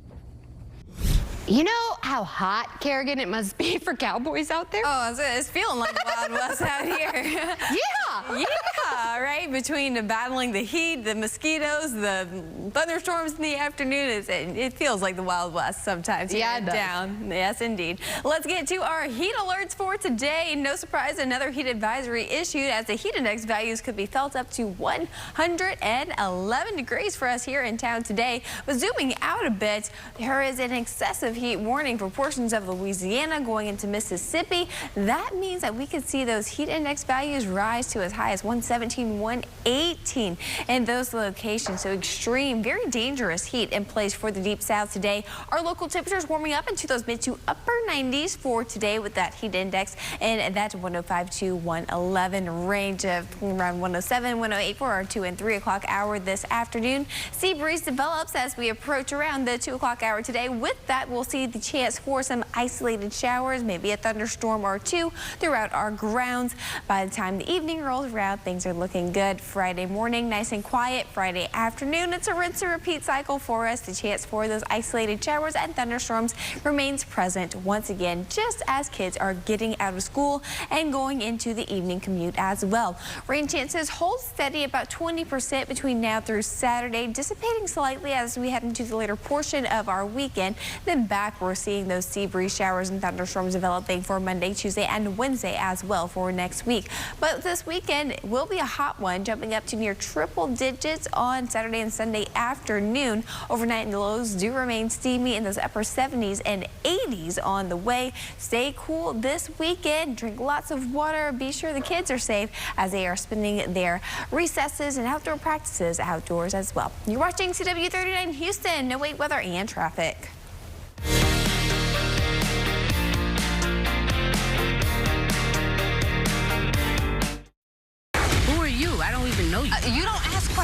You know how hot, Kerrigan, it must be for cowboys out there? Oh, it's feeling like the Wild West out here. Yeah, right? Between battling the heat, the mosquitoes, the thunderstorms in the afternoon, it feels like the Wild West sometimes. Yeah, it does. Down. Yes, indeed. Let's get to our heat alerts for today. No surprise, another heat advisory issued as the heat index values could be felt up to 111 degrees for us here in town today. But zooming out a bit, there is an excessive heat warning for portions of Louisiana going into Mississippi. That means that we could see those heat index values rise to as high as 117, 118 in those locations. So extreme, very dangerous heat in place for the Deep South today. Our local temperatures warming up into those mid to upper 90s for today with that heat index and that 105 to 111 range of around 107, 108 for our 2 and 3 o'clock hour this afternoon. Sea breeze develops as we approach around the 2 o'clock hour today. With that, we'll see the chance for some isolated showers, maybe a thunderstorm or two throughout our grounds. By the time the evening rolls around, things are looking good. Friday morning, nice and quiet. Friday afternoon, it's a rinse and repeat cycle for us. The chance for those isolated showers and thunderstorms remains present once again, just as kids are getting out of school and going into the evening commute as well. Rain chances hold steady about 20% between now through Saturday, dissipating slightly as we head into the later portion of our weekend. Then back, we're seeing those sea breeze showers and thunderstorms developing for Monday, Tuesday, and Wednesday as well for next week. But this weekend will be a hot one, jumping up to near triple digits on Saturday and Sunday afternoon. Overnight lows do remain steamy in those upper 70s and 80s on the way. Stay cool this weekend. Drink lots of water. Be sure the kids are safe as they are spending their recesses and outdoor practices outdoors as well. You're watching CW39 Houston. No wait, weather and traffic.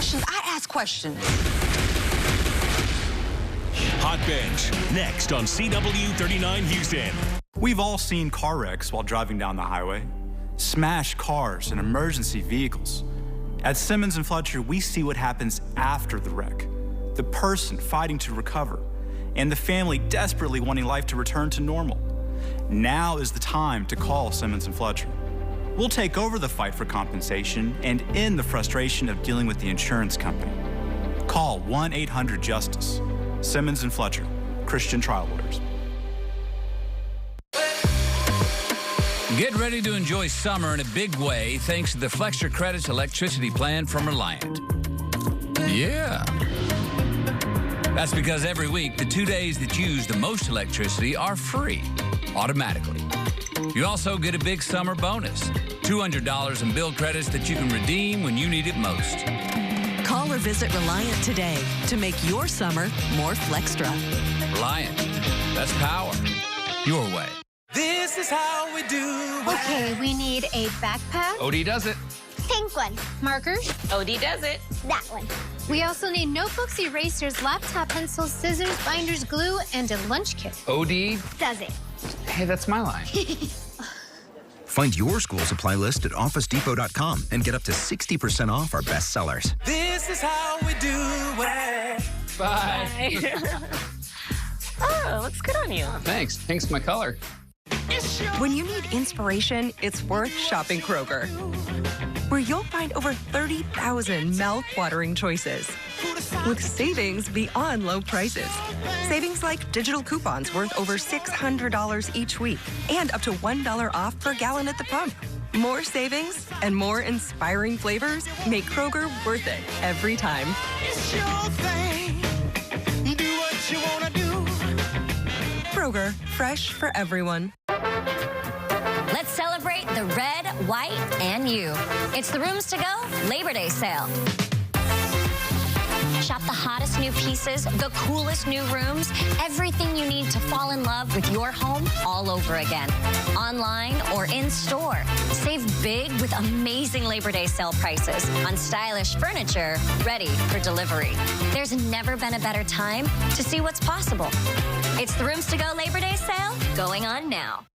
questions. I ask questions. Hot Bench, next on CW39 Houston. We've all seen car wrecks while driving down the highway. Smashed cars and emergency vehicles. At Simmons & Fletcher, we see what happens after the wreck. The person fighting to recover, and the family desperately wanting life to return to normal. Now is the time to call Simmons & Fletcher. We'll take over the fight for compensation and end the frustration of dealing with the insurance company. Call 1-800-JUSTICE. Simmons & Fletcher, Christian Trial Lawyers. Get ready to enjoy summer in a big way thanks to the Flextra Credits electricity plan from Reliant. Yeah. That's because every week, the 2 days that you use the most electricity are free, automatically. You also get a big summer bonus, $200 in bill credits that you can redeem when you need it most. Call or visit Reliant today to make your summer more Flextra. Reliant. That's power. Your way. This is how we do it. Okay, we need a backpack. OD does it. Pink one. Markers. OD does it. That one. We also need notebooks, erasers, laptop pencils, scissors, binders, glue, and a lunch kit. OD does it. Hey, that's my line. Find your school supply list at OfficeDepot.com and get up to 60% off our best sellers. This is how we do it. Bye. Oh, looks good on you. Thanks. Pink's my color. When you need inspiration, it's worth shopping Kroger, where you'll find over 30,000 mouth-watering choices with savings beyond low prices. Savings like digital coupons worth over $600 each week and up to $1 off per gallon at the pump. More savings and more inspiring flavors make Kroger worth it every time. It's your thing. Do what you want to do. Kroger, fresh for everyone. Let's celebrate the red, white, and you. It's the Rooms to Go Labor Day sale. Shop the hottest new pieces, the coolest new rooms, everything you need to fall in love with your home all over again. Online or in store. Save big with amazing Labor Day sale prices on stylish furniture ready for delivery. There's never been a better time to see what's possible. It's the Rooms to Go Labor Day sale going on now.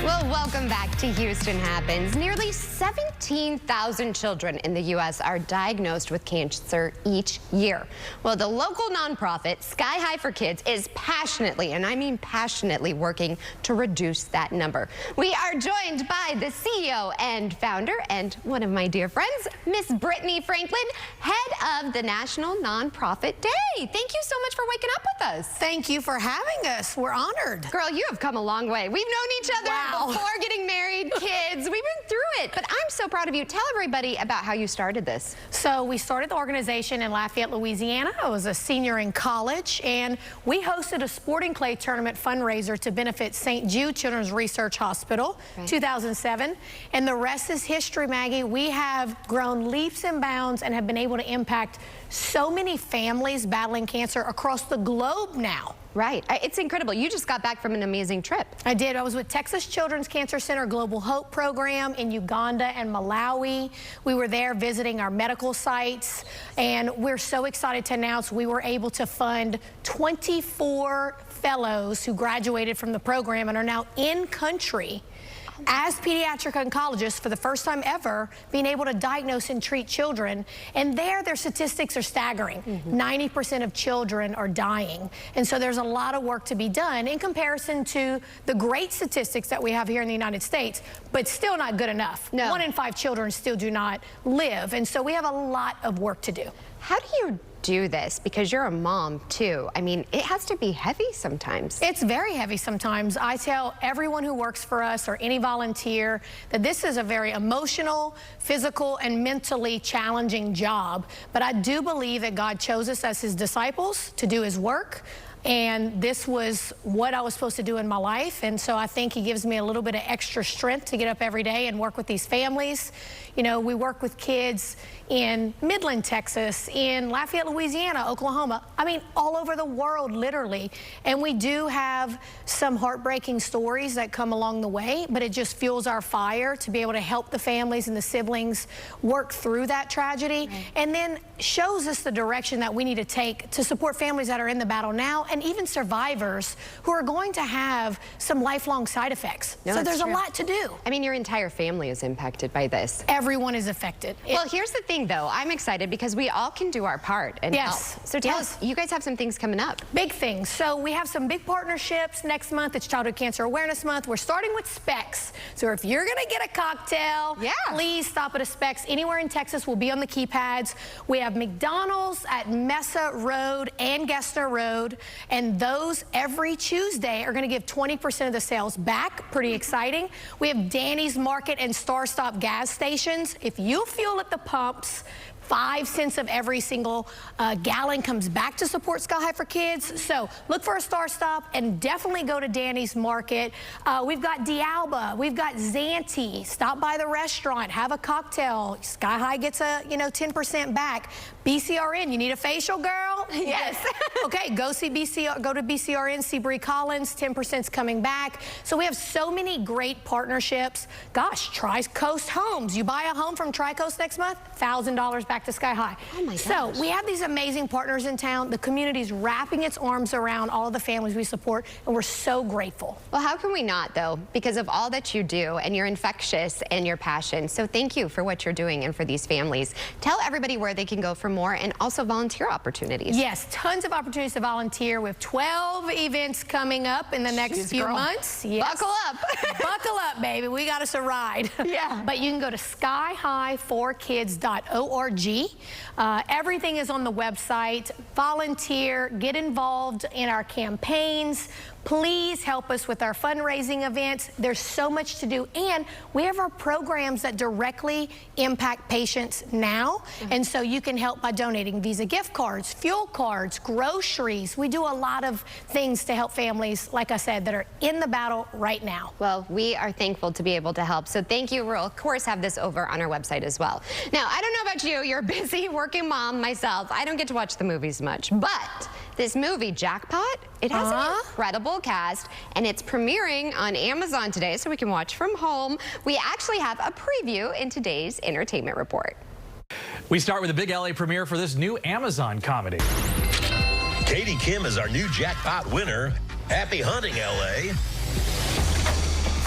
Well, welcome back to Houston Happens. Nearly 17,000 children in the U.S. are diagnosed with cancer each year. Well, the local nonprofit Sky High for Kids is passionately, and I mean passionately, working to reduce that number. We are joined by the CEO and founder and one of my dear friends, Miss Brittany Franklin, head of the National Nonprofit Day. Thank you so much for waking up with us. Thank you for having us. We're honored. Girl, you have come a long way. We've known each other before getting married, kids. We've been through it, but I'm so proud of you. Tell everybody about how you started this. So we started the organization in Lafayette, Louisiana. I was a senior in college, and we hosted a sporting clay tournament fundraiser to benefit St. Jude Children's Research Hospital, 2007. And the rest is history, Maggie. We have grown leaps and bounds and have been able to impact so many families battling cancer across the globe now. Right. It's incredible. You just got back from an amazing trip. I did. I was with Texas Children's Cancer Center Global Hope program in Uganda and Malawi. We were there visiting our medical sites, and we're so excited to announce we were able to fund 24 fellows who graduated from the program and are now in country as pediatric oncologists for the first time ever, being able to diagnose and treat children. And their statistics are staggering. 90% of children are dying. And so there's a lot of work to be done in comparison to the great statistics that we have here in the United States, but still not good enough. No. 1 in 5 children still do not live. And so we have a lot of work to do. How do you do this? Because you're a mom too. I mean, it has to be heavy sometimes. It's very heavy sometimes. I tell everyone who works for us or any volunteer that this is a very emotional, physical, and mentally challenging job. But I do believe that God chose us as his disciples to do his work. and this was what I was supposed to do in my life. And so I think he gives me a little bit of extra strength to get up every day and work with these families. You know, we work with kids in Midland, Texas, in Lafayette, Louisiana, Oklahoma. I mean, all over the world, literally. And we do have some heartbreaking stories that come along the way, but it just fuels our fire to be able to help the families and the siblings work through that tragedy, and then shows us the direction that we need to take to support families that are in the battle now, and even survivors who are going to have some lifelong side effects. So there's a lot to do. I mean, your entire family is impacted by this. Everyone is affected. Well, here's the thing, though. I'm excited because we all can do our part and help. So tell us, you guys have some things coming up. Big things. So we have some big partnerships next month. It's Childhood Cancer Awareness Month. We're starting with Specs. So if you're going to get a cocktail, please stop at a Specs. Anywhere in Texas will be on the keypads. We have McDonald's at Mesa Road and Gessner Road, and those every Tuesday are going to give 20% of the sales back. Pretty exciting. We have Danny's Market and Star Stop gas stations. If you fuel at the pumps, 5 cents of every single gallon comes back to support Sky High for Kids. So look for a Star Stop and definitely go to Danny's Market. We've got D'Alba, we've got Zanti. Stop by the restaurant, have a cocktail. Sky High gets a 10% back. BCRN, you need a facial, girl? Yes. Okay, go to BCRN, see Bree Collins. 10%'s coming back. So we have so many great partnerships. Gosh, Tri-Coast Homes. You buy a home from Tri-Coast next month, $1,000 back to Sky High. Oh my gosh. So we have these amazing partners in town. The community's wrapping its arms around all of the families we support, and we're so grateful. Well, how can we not, though? Because of all that you do, and you're infectious and your passion. So thank you for what you're doing and for these families. Tell everybody where they can go for more, and also volunteer opportunities. Yes, tons of opportunities to volunteer. We have 12 events coming up in the next few months. Yes. Buckle up. Buckle up, baby. We got us a ride. Yeah. But you can go to skyhigh4kids.org. Everything is on the website. Volunteer, get involved in our campaigns. Please help us with our fundraising events. There's so much to do, and we have our programs that directly impact patients now, and so you can help by donating Visa gift cards, fuel cards, groceries. We do a lot of things to help families, like I said, that are in the battle right now. Well, we are thankful to be able to help, so thank you. We'll, of course, have this over on our website as well. Now, I don't know about you. You're a busy working mom. Myself, I don't get to watch the movies much, but this movie, Jackpot, it has an incredible cast, and it's premiering on Amazon today, so we can watch from home. We actually have a preview in today's entertainment report. We start with a big LA premiere for this new Amazon comedy. Katie Kim is our new Jackpot winner. Happy hunting, LA.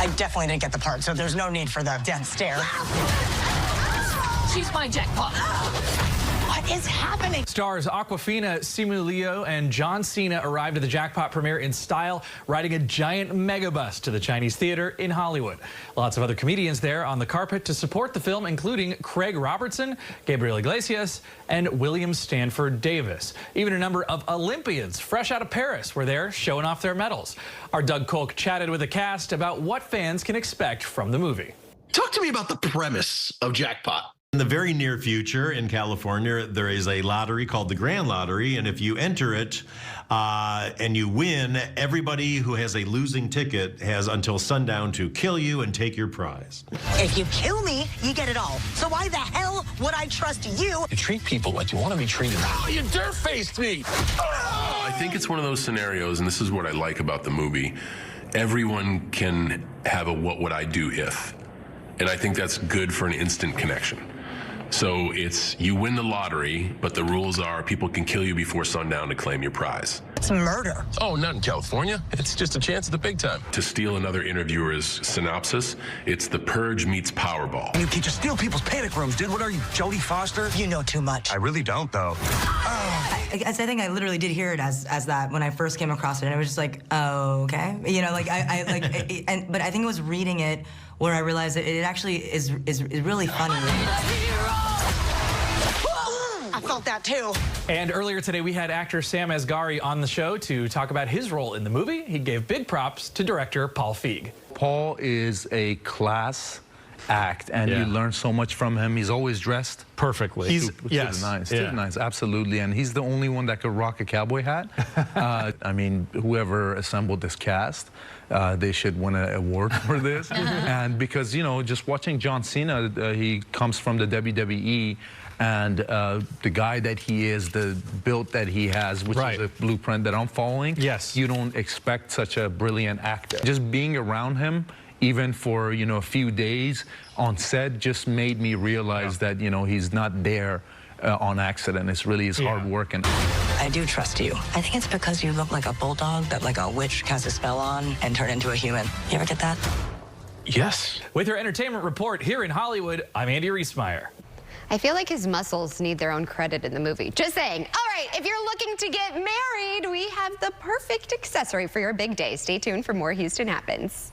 I definitely didn't get the part, so there's no need for the death stare. She's my jackpot. What is happening? Stars Awkwafina, Simu Liu, and John Cena arrived at the Jackpot premiere in style, riding a giant megabus to the Chinese theater in Hollywood. Lots of other comedians there on the carpet to support the film, including Craig Robertson, Gabriel Iglesias, and William Stanford Davis. Even a number of Olympians fresh out of Paris were there showing off their medals. Our Doug Kolk chatted with the cast about what fans can expect from the movie. Talk to me about the premise of Jackpot. In the very near future in California, there is a lottery called the Grand Lottery, and if you enter it and you win, everybody who has a losing ticket has until sundown to kill you and take your prize. If you kill me, you get it all. So why the hell would I trust you? You treat people like you want to be treated. Oh, you dirt-faced me! I think it's one of those scenarios, and this is what I like about the movie. Everyone can have a what would I do if, and I think that's good for an instant connection. So it's you win the lottery, but the rules are people can kill you before sundown to claim your prize. It's murder. Oh, not in California. It's just a chance at the big time. To steal another interviewer's synopsis, it's The Purge meets Powerball. You can just steal people's panic rooms, dude. What are you, Jodie Foster? You know too much. I really don't, though. I think I literally did hear it as that when I first came across it, and it was just like, oh, okay. You know, like but I think it was reading it where I realized that it actually is really funny. I felt that too. And earlier today, we had actor Sam Asghari on the show to talk about his role in the movie. He gave big props to director Paul Feig. Paul is a class act, and you learn so much from him. He's always dressed perfectly. He's super nice, absolutely, and he's the only one that could rock a cowboy hat. I mean, whoever assembled this cast, they should win an award for this. And because, you know, just watching John Cena, he comes from the WWE, and the guy that he is, the build that he has, which is a blueprint that I'm following, you don't expect such a brilliant actor. Just being around him, even for, you know, a few days on set, just made me realize that, you know, he's not there on accident. It's really his hard work. And I do trust you. I think it's because you look like a bulldog that like a witch casts a spell on and turn into a human. You ever get that? Yes. With your entertainment report here in Hollywood, I'm Andy Reesmeyer. I feel like his muscles need their own credit in the movie. Just saying. All right, if you're looking to get married, we have the perfect accessory for your big day. Stay tuned for more Houston Happens.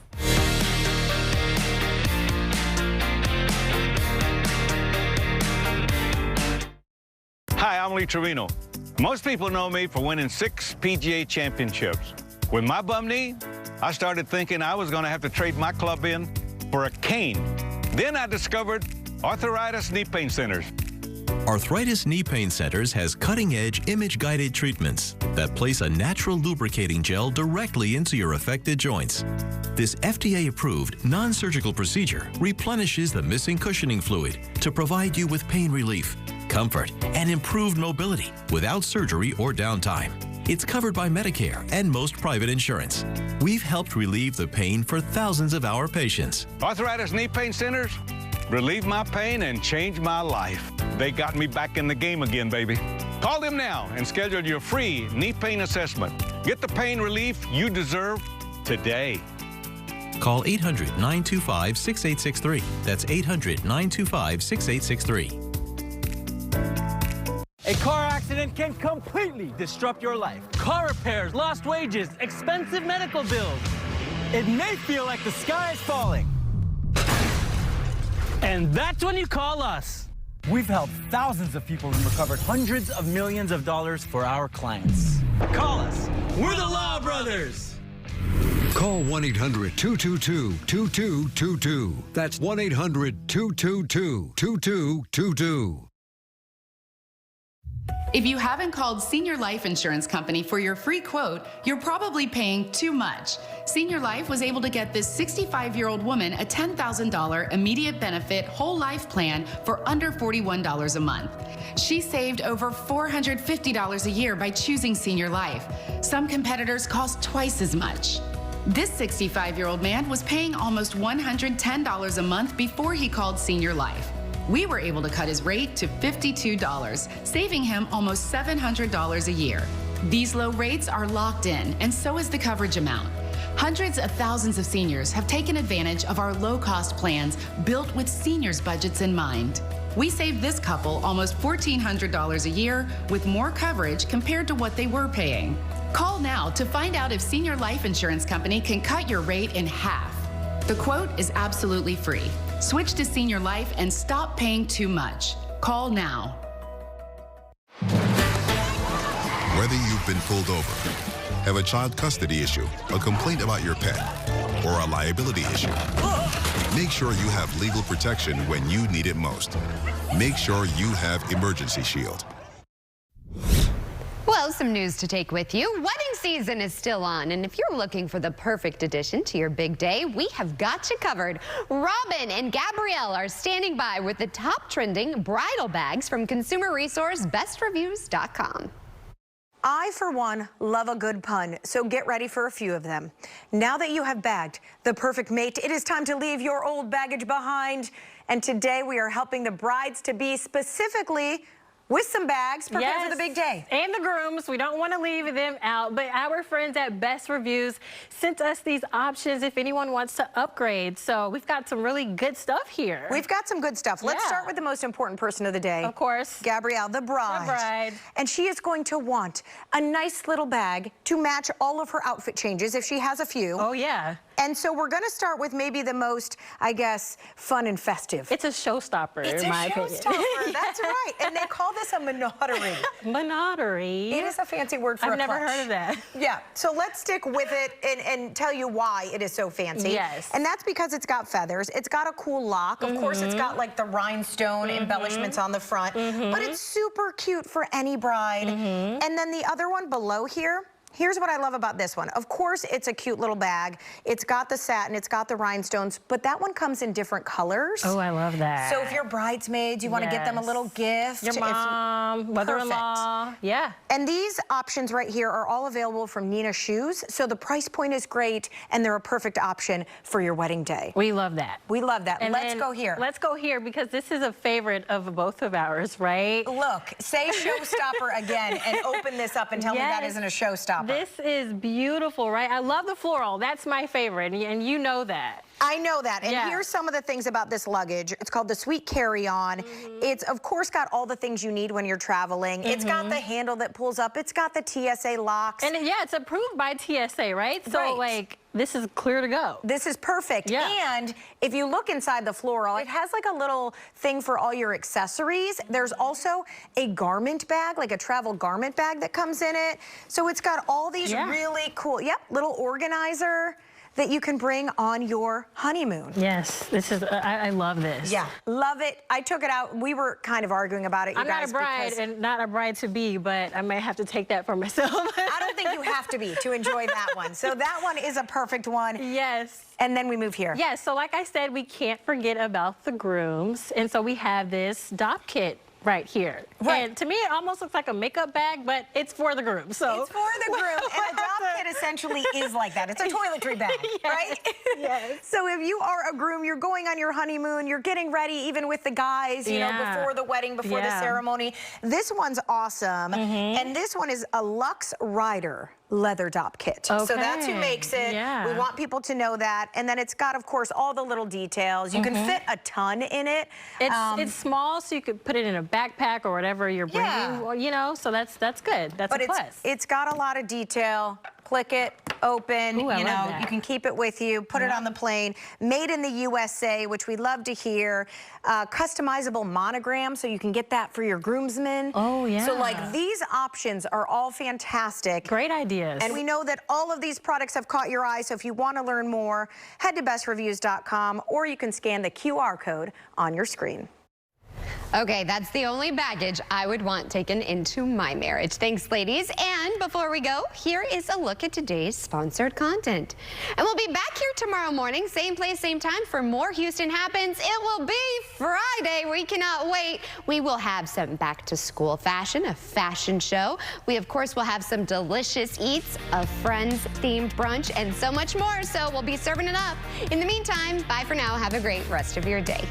Hi, I'm Lee Trevino. Most people know me for winning 6 PGA championships. With my bum knee, I started thinking I was going to have to trade my club in for a cane. Then I discovered Arthritis Knee Pain Centers. Arthritis Knee Pain Centers has cutting-edge image-guided treatments that place a natural lubricating gel directly into your affected joints. This FDA-approved, non-surgical procedure replenishes the missing cushioning fluid to provide you with pain relief, comfort, and improved mobility without surgery or downtime. It's covered by Medicare and most private insurance. We've helped relieve the pain for thousands of our patients. Arthritis Knee Pain Centers relieve my pain and change my life. They got me back in the game again, baby. Call them now and schedule your free knee pain assessment. Get the pain relief you deserve today. Call 800-925-6863. That's 800-925-6863. A car accident can completely disrupt your life. Car repairs, lost wages, expensive medical bills. It may feel like the sky is falling. And that's when you call us. We've helped thousands of people and recovered hundreds of millions of dollars for our clients. Call us. We're the Law Brothers. Call 1-800-222-2222. That's 1-800-222-2222. If you haven't called Senior Life Insurance Company for your free quote, you're probably paying too much. Senior Life was able to get this 65-year-old woman a $10,000 immediate benefit whole life plan for under $41 a month. She saved over $450 a year by choosing Senior Life. Some competitors cost twice as much. This 65-year-old man was paying almost $110 a month before he called Senior Life. We were able to cut his rate to $52, saving him almost $700 a year. These low rates are locked in, and so is the coverage amount. Hundreds of thousands of seniors have taken advantage of our low-cost plans built with seniors' budgets in mind. We saved this couple almost $1,400 a year with more coverage compared to what they were paying. Call now to find out if Senior Life Insurance Company can cut your rate in half. The quote is absolutely free. Switch to Senior Life and stop paying too much. Call now. Whether you've been pulled over, have a child custody issue, a complaint about your pet, or a liability issue, make sure you have legal protection when you need it most. Make sure you have Emergency Shield. Well, some news to take with you. Wedding season is still on, and if you're looking for the perfect addition to your big day, we have got you covered. Robin and Gabrielle are standing by with the top trending bridal bags from consumer resource bestreviews.com. I, for one, love a good pun, so get ready for a few of them. Now that you have bagged the perfect mate, it is time to leave your old baggage behind. And today we are helping the brides-to-be specifically with some bags prepared for the big day. And the grooms, we don't want to leave them out, but our friends at Best Reviews sent us these options if anyone wants to upgrade. So we've got some really good stuff here. We've got some good stuff. Let's start with the most important person of the day. Of course. Gabrielle, the bride. The bride. And she is going to want a nice little bag to match all of her outfit changes if she has a few. Oh, yeah. And so we're going to start with maybe the most, I guess, fun and festive. It's a showstopper, in my opinion. It's a showstopper, that's right. And they call this a menagerie. Menagerie? It is a fancy word for I've a never clutch. heard of that. Yeah, so let's stick with it and tell you why it is so fancy. Yes. And that's because it's got feathers. It's got a cool lock. Of course, it's got like the rhinestone embellishments on the front. But it's super cute for any bride. And then the other one below here, here's what I love about this one. Of course, it's a cute little bag. It's got the satin, it's got the rhinestones, but that one comes in different colors. Oh, I love that. So if you're bridesmaids, you want to get them a little gift. Your mom, mother-in-law, yeah. And these options right here are all available from Nina Shoes. So the price point is great, and they're a perfect option for your wedding day. We love that. We love that. And let's go here. Let's go here because this is a favorite of both of ours, right? Look, say showstopper again and open this up and tell me that isn't a showstopper. This is beautiful, right? I love the floral. That's my favorite, and you know that. I know that. And here's some of the things about this luggage. It's called the Sweet Carry-On. It's, of course, got all the things you need when you're traveling. It's got the handle that pulls up. It's got the TSA locks. And yeah, it's approved by TSA, right? So, like, this is clear to go. This is perfect. Yeah. And if you look inside the floral, it has like a little thing for all your accessories. There's also a garment bag, like a travel garment bag that comes in it. So it's got all these really cool, little organizer that you can bring on your honeymoon. Yes, this is, I love this. Yeah, love it. I took it out. We were kind of arguing about it, you I'm guys. not a bride and not a bride-to-be, but I might have to take that for myself. I don't think you have to be to enjoy that one. So that one is a perfect one. Yes. And then we move here. Yes, so like I said, we can't forget about the grooms. And so we have this dop kit right here. Right. And to me, it almost looks like a makeup bag, but it's for the groom. So it's for the groom. And a dop kit essentially is like that. It's a toiletry bag, right? Yes. So if you are a groom, you're going on your honeymoon, you're getting ready even with the guys, you know, before the wedding, before the ceremony. This one's awesome. And this one is a Luxe Rider leather dop kit. So that's who makes it. We want people to know that. And then it's got, of course, all the little details. You can fit a ton in it. It's small, so you could put it in a backpack or whatever you're bringing, you know, so that's good. That's a plus. It's got a lot of detail. Click it, open, you know, you can keep it with you, put it on the plane. Made in the USA, which we love to hear. Customizable monogram, so you can get that for your groomsmen. Oh, yeah. So, like, these options are all fantastic. Great ideas. And we know that all of these products have caught your eye, so if you want to learn more, head to bestreviews.com, or you can scan the QR code on your screen. Okay, that's the only baggage I would want taken into my marriage. Thanks, ladies. And before we go, here is a look at today's sponsored content. And we'll be back here tomorrow morning, same place, same time, for more Houston Happens. It will be Friday. We cannot wait. We will have some back-to-school fashion, a fashion show. We, of course, will have some delicious eats, a Friends-themed brunch, and so much more. So we'll be serving it up. In the meantime, bye for now. Have a great rest of your day.